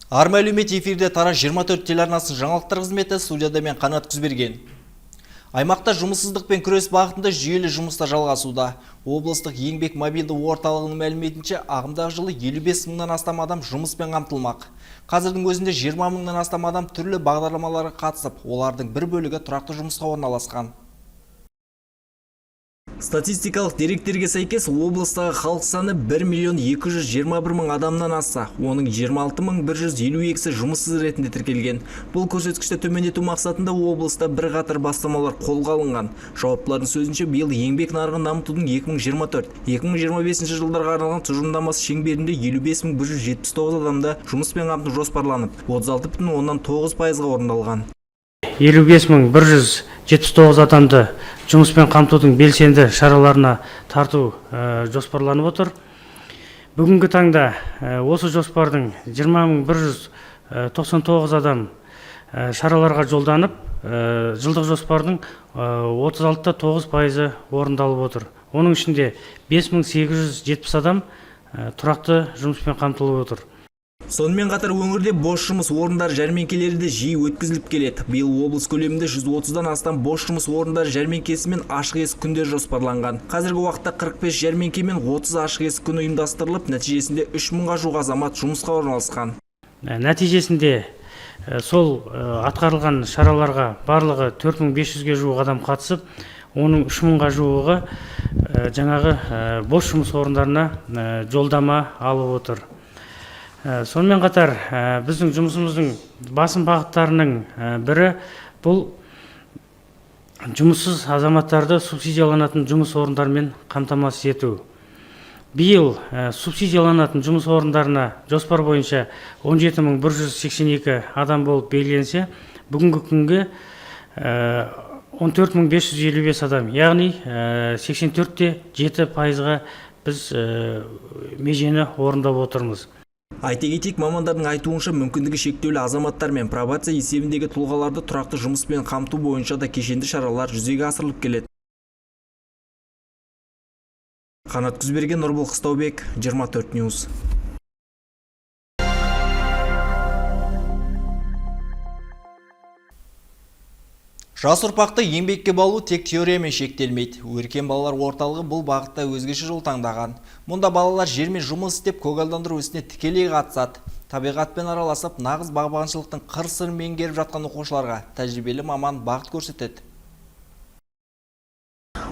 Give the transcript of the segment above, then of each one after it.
Ар мәлімет эфирде Тара 24 телеарнасының жаңалықтар қызметі, студияда мен Қанат Күзберген. Аймақта жұмыссыздықпен күрес бағытында жүйелі жұмыста жалғасуда. Облыстық еңбек мобилді орталығының мәліметінше, ағымдағы жылы 55 мыңнан астам адам жұмыспен қамтылмақ. Қазірдің өзінде 20 мыңнан астам адам түрлі бағдарламаларға қатысып, олардың бір бөлігі тұрақты жұмысқа орналасқан. Статистикалық деректерге сәйкес, облыстағы халық саны 1.221.000 адамнан асса, оның 26.152-сі жұмыссыз ретінде тіркелген. Бұл көрсеткішті төмендету мақсатында облыста бірқатар бастамалар қолға алынған. Жауаптылардың сөзінше, биыл еңбек нарығын дамытудың 2024-2025 жылдарға арналған тұжырымдамасы шеңберінде 55.179 адамды жұмыспен қамту жоспарланып, 36,9%-ға орындалған. 55.179 адамды жұмыспен қамтудың белсенді шараларына тарту жоспарланып отыр. Бүгінгі таңда осы жоспардың 20.199 адам шараларға жолданып, жылдық жоспардың 36,9% орындалып отыр. Оның ішінде 5.870 адам тұрақты жұмыспен қамтылып отыр. Сонымен қатар өңірде бос жұмыс орындар жәрмеңкелері де жиі өткізіліп келеді. Биыл облыс көлемінде 130-дан астам бос жұмыс орындар жәрмеңкесі мен ашық есік күндер жоспарланған. Қазіргі уақытта 45 жәрмеңке мен 30 ашық есік күні ұйымдастырылып, нәтижесінде 3 мыңға жуық азамат жұмысқа орналасқан. Нәтижесінде сол атқарылған шараларға барлығы 4500-ге жуық адам қатысып, оның 3 мыңға жуығы жаңағы бос жұмыс орындарына жолдама алып отыр. Сонымен қатар біздің жұмысымыздың басым бағыттарының бірі бұл жұмыссыз азаматтарды субсидияланатын жұмыс орындарымен қамтамасыз ету. Биыл субсидияланатын жұмыс орындарына жоспар бойынша 17.182 адам болып белгіленсе, бүгінгі күнге 14.555 адам, яғни 84,7%-ға біз межені орындап отырмыз. Айта кетейік, мамандардың айтуынша, мүмкіндігі шектеулі азаматтар мен пробация есебіндегі тұлғаларды тұрақты жұмыспен қамту бойынша да кешенді шаралар жүзеге асырылып келеді. Қанат Күзберген, Нұрбол Қыстаубек, 24 News. Жас ұрпақты еңбекке баулу тек теориямен шектелмейді. Өркен балалар орталығы бұл бағытта өзгеше жол таңдаған. Мұнда балалар жермен жұмыс істеп, көгалдандыру ісіне тікелей қатысады. Табиғатпен араласып, нағыз бағбаншылықтың қыр-сырын меңгеріп жатқан оқушыларға тәжірибелі маман бағыт көрсетеді.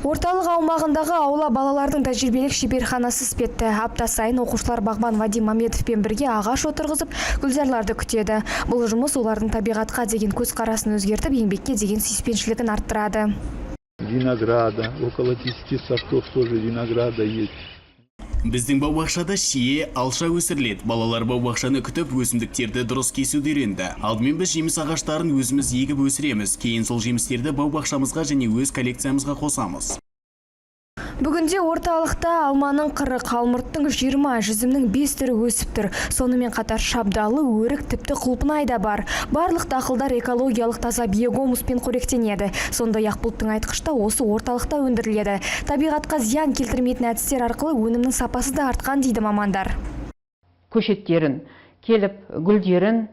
Орталық аумағындағы аула балалардың тәжірибелік шеберханасы іспетті. Апта сайын оқушылар бағбан Вадим Мамедовпен бірге ағаш отырғызып, гүлзарларды күтеді. Бұл жұмыс олардың табиғатқа деген көзқарасын өзгертіп, еңбекке деген сүйіспеншілігін арттырады. Винограда, около 10 сортов тоже винограда есть. Біздің бау-бақшада шие, алша өсіріледі. Балалар бау-бақшаны күтіп, өсімдіктерді дұрыс кесуді үйренді. Алдымен біз жеміс ағаштарын өзіміз егіп өсіреміз. Кейін сол жемістерді бау-бақшамызға және өз коллекциямызға қосамыз. Бүгінде орталықта алманың 40, алмұрттың 20, жүзімнің 5 түрі өсіп тұр. Сонымен қатар шабдалы, өрік, тіпті құлпынай да бар. Барлық дақылдар экологиялық таза биогумуспен қоректенеді. Сондай-ақ бұлттың айтқышта осы орталықта өндіріледі. Табиғатқа зиян келтірмейтін әдістер арқылы өнімнің сапасы да артқан дейді мамандар. Көшеттерін келіп, гүлдерін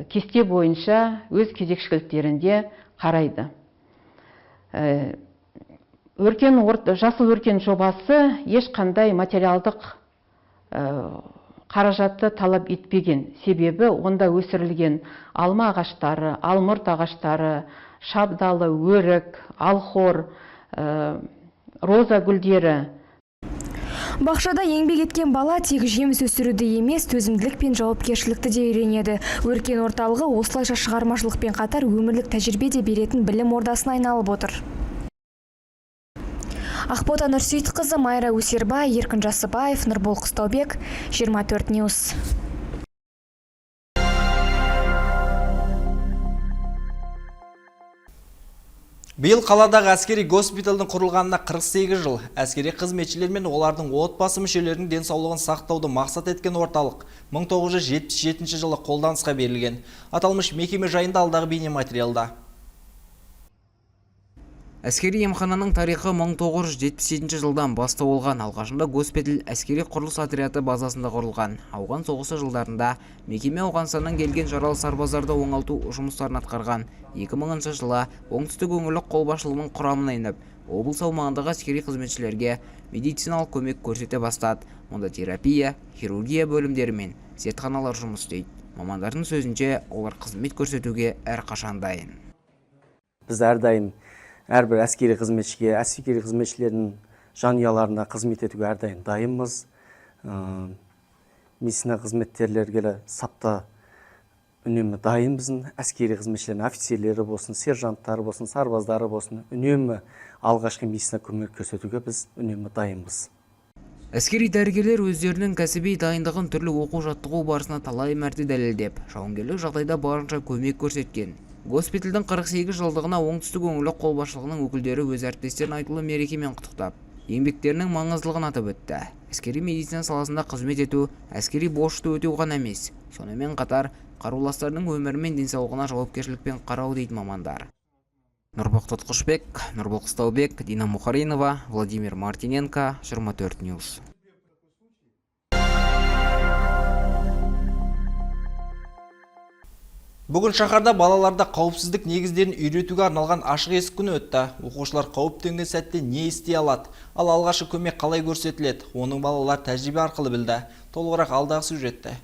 кесте бойынша өз кезекшіліктерінде қарайды. Жасыл өркен жобасы ешқандай материалдық қаражатты талап етпеген. Себебі онда өсірілген алма ағаштары, алмұрт ағаштары, шабдалы, өрік, алхор, роза гүлдері. Бақшада еңбек еткен бала тек жеміс өсіруді емес, төзімділік пен жауапкершілікті де үйренеді. Өркен орталығы осылайша шығармашылықпен қатар өмірлік тәжірибе де беретін білім ордасына айналып отыр. Ақбота Нұрсейітқызы, Майра Өсербай, Еркін Жасыбаев, Нұрбол Қыстаубек, 24 News. Биыл қаладағы әскери госпиталдың құрылғанына 48 жыл. Әскери қызметшілер мен олардың отбасы мүшелерінің денсаулығын сақтауды мақсат еткен орталық 1977 жылы қолданысқа берілген. Аталмыш мекеме жайында алдағы бейнематериалда. Әскери емхананың тарихы 1977 жылдан бастау алған. Алғашында госпиталь әскери құрылыс отряды базасында құрылған. Ауған соғысы жылдарында мекеме Ауғанстаннан келген жаралы сарбаздарды оңалту жұмыстарын атқарған. 2000 жылы оңтүстік өңірлік қолбасшылығының құрамына еніп, облыс аумағындағы әскери қызметшілерге медициналық көмек көрсете бастады. Мұнда терапия, хирургия бөлімдері мен зертханалар жұмыс істейді. Мамандардың сөзінше, олар қызмет көрсетуге әрқашан дайын. Біз әрдайым әрбір әскери қызметшілердің жанұяларына қызмет етуге әрдайым дайынбыз. Медицина қызметкерлері сапта үнемі дайын біздің әскери қызметшілердің офицерлері болсын, сержанттары болсын, сарбаздары болсын, үнемі алғашқы медицина көмек көрсетуге біз үнемі дайынбыз. Әскери дәрігерлер өздерінің кәсіби дайындығын түрлі оқу-жаттығу барысына талай мәрте дәлелдеп, жауынгерлік жағдайда барынша көмек көрсеткен. Госпитальдің 48 жылдығына оңтүстік өңірлік қолбасшылығының өкілдері өз әріптестерін айтулы мерекемен құттықтап, еңбектерінің маңыздылығын атап өтті. Әскери медицина саласында қызмет ету, әскери борышты өтеу ғана емес, сонымен қатар қаруластардың өмірі мен денсаулығына жауапкершілікпен қарау дейді мамандар. Нұрбек Тұтқышбек, Нұрбол Қыстаубек, Дина Мұхаринова, Владимир Мартиненко, 24 News. Бүгін шаһарда балаларда қауіпсіздік негіздерін үйретуге арналған ашық есік күні өтті. Оқушылар қауіп төнген сәтте не істей алады, ал алғашқы көмек қалай көрсетіледі, оның балалар тәжірибе арқылы білді. Толығырақ алдағы сюжетте.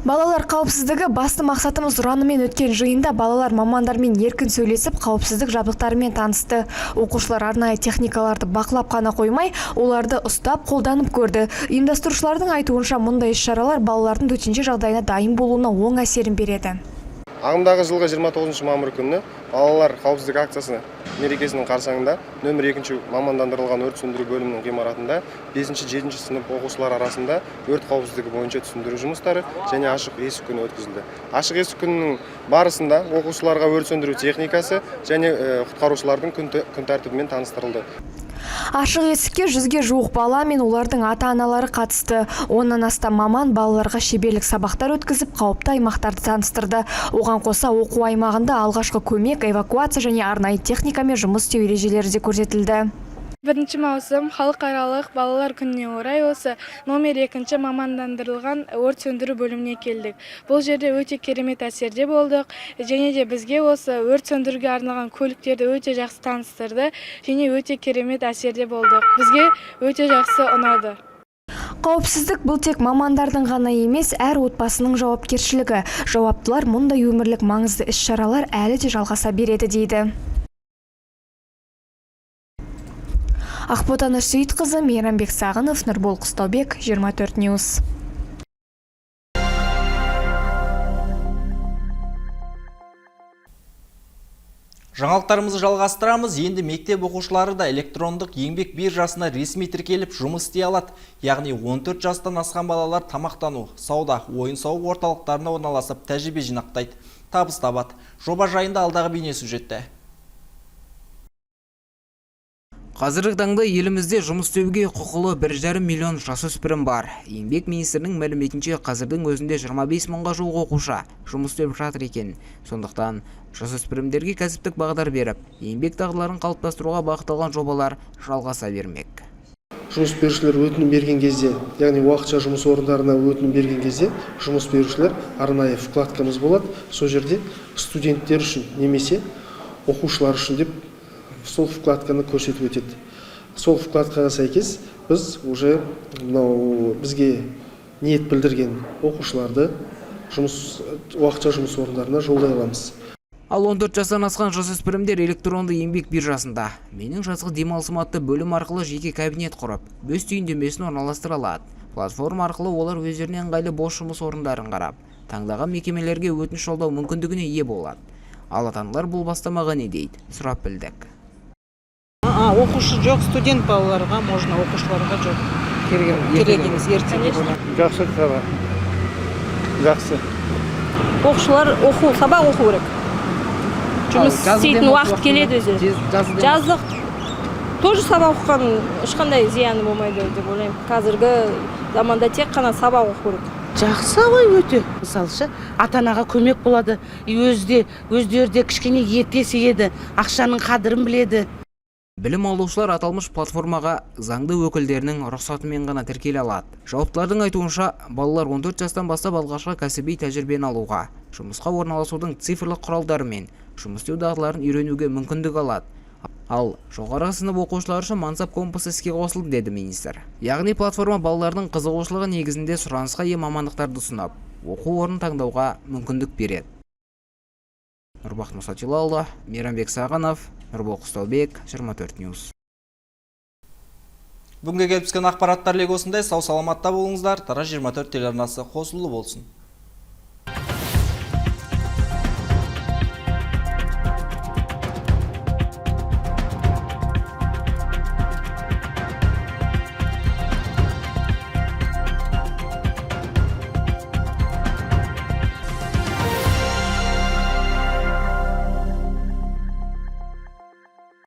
Балалар қауіпсіздігі басты мақсатымыз ұранымен өткен жиында балалар мамандармен еркін сөйлесіп, қауіпсіздік жабдықтарымен танысты. Оқушылар арнайы техникаларды бақылап қана қоймай, оларды ұстап, қолданып көрді. Ұйымдастырушылардың айтуынша, мұндай іс-шаралар балалардың төтенше жағдайына дайын болуына оң әсерін береді. Ағымдағы жылғы 29 мамыр күні балалар қауіпсіздік акциясы мерекесінің қарсаңында нөмір 2 мамандандырылған өрт сөндіру бөлімінің ғимаратында 5-7 сынып оқушылар арасында өрт қауіпсіздігі бойынша түсіндіру жұмыстары және ашық есік күні өткізілді. Ашық есік күнінің барысында оқушыларға өрт сөндіру техникасы және құтқарушылардың күн тәртібімен таныстырылды. Ашық есікке 100-ге жуық бала мен олардың ата-аналары қатысты. Оннан астам маман балаларға шеберлік сабақтар өткізіп, қауіпті аймақтарды таныстырды. Оған қоса оқу аймағында алғашқы көмек, эвакуация және арнайы техникамен жұмыс істеу ережелері де көрсетілді. 1 маусым халықаралық балалар күніне орай осы номер 2 мамандандырылған өрт сөндіру бөліміне келдік. Бұл жерде өте керемет әсерде болдық, және де бізге осы өрт сөндіруге арналған көліктерді өте жақсы таныстырды, және өте керемет әсерде болдық. Бізге өте жақсы ұнады. Қауіпсіздік бұл тек мамандардың ғана емес, әр отбасының жауапкершілігі. Жауаптылар мұндай өмірлік маңызды іс-шаралар әлі де жалғаса береді дейді. Ақботаны Сейітқызы, Мейрамбек Сағынов, Нұрбол Қыстаубек, 24 News. Жаңалықтарымызды жалғастырамыз. Енді мектеп оқушылары да электрондық еңбек биржасына ресми тіркеліп жұмыс істей алады. Яғни 14 жастан асқан балалар тамақтану, сауда, ойын-сауық орталықтарына орналасып тәжірибе жинақтайды, табыс табады. Жоба жайында алдағы бейне сюжетте. Қазіргі таңда елімізде жұмыс істеуге құқылы 1,5 миллион жасөспірім бар. Еңбек министрінің мәліметінше қазірдің өзінде 25 мыңға жуық оқушы жұмыс істеп жатыр екен. Сондықтан жасөспірімдерге кәсіптік бағдар беріп, еңбек дағдыларын қалыптастыруға бағытталған жобалар жалғаса бермек. Жұмыс берушілер өтінім берген кезде, яғни уақытша жұмыс орындарына өтінім берген кезде, жұмыс берушілер арнайы вкладкамыз болады. Сол жерде студенттер үшін немесе оқушылар үшін деп сол вкладканы көрсетіп өтеді. Сол вкладкаға сәйкес біз уже бізге ниет білдірген оқушыларды уақытша жұмыс орындарына жолдай аламыз. Ал 14 жастан асқан жасөспірімдер электронды еңбек биржасында менің жазғы демалысым атты бөлім арқылы жеке кабинет құрып, өз түйіндемесін орналастыра алады. Платформа арқылы олар өздеріне ыңғайлы бос жұмыс орындарын қарап, таңдаған мекемелерге өтініш жолдау мүмкіндігіне ие болады. Ал ата-аналар бұл бастамаға не дейді? Сұрап білдік. Оқушы жоқ, студент балаларға, можно оқушыларға жоқ. Керек емес, ертең болады. Жақсы қара. Жақсы. Оқушылар сабақ оқу керек. Жұмыс істейтін уақыт келеді өзі. Жаздық тоже сабақ оқыған ешқандай зияны болмайды деп ойлаймын. Қазіргі заманда тек қана сабақ оқу керек. Жақсы ғой өте. Мысалшы, ата-анаға көмек болады. Өздері де кішкене ертесі еді, ақшаның қадірін біледі. Білім алушылар аталмыш платформаға заңды өкілдерінің рұқсатымен ғана тіркеле алады. Жауаптылардың айтуынша, балалар 14 жастан бастап алғашқы кәсіби тәжірибені алуға, жұмысқа орналасудың цифрлық құралдары мен жұмыс істеу дағдыларын үйренуге мүмкіндік алады. Ал жоғары сынып оқушылары үшін мансап компасы іске қосылды, деді министр. Яғни платформа балалардың қызығушылығы негізінде сұранысқа ие мамандықтарды ұсынып, оқу орнын таңдауға мүмкіндік береді. Нұрбақыт Мұсатилаұлы, Мейрамбек Сағанов, Нұрбол Құстаубек, 24 News. Бүгінге келіп түскен ақпараттар легі осындай. Сау саламатта болыңыздар. Тараз 24 телеарнасы қосулы болсын.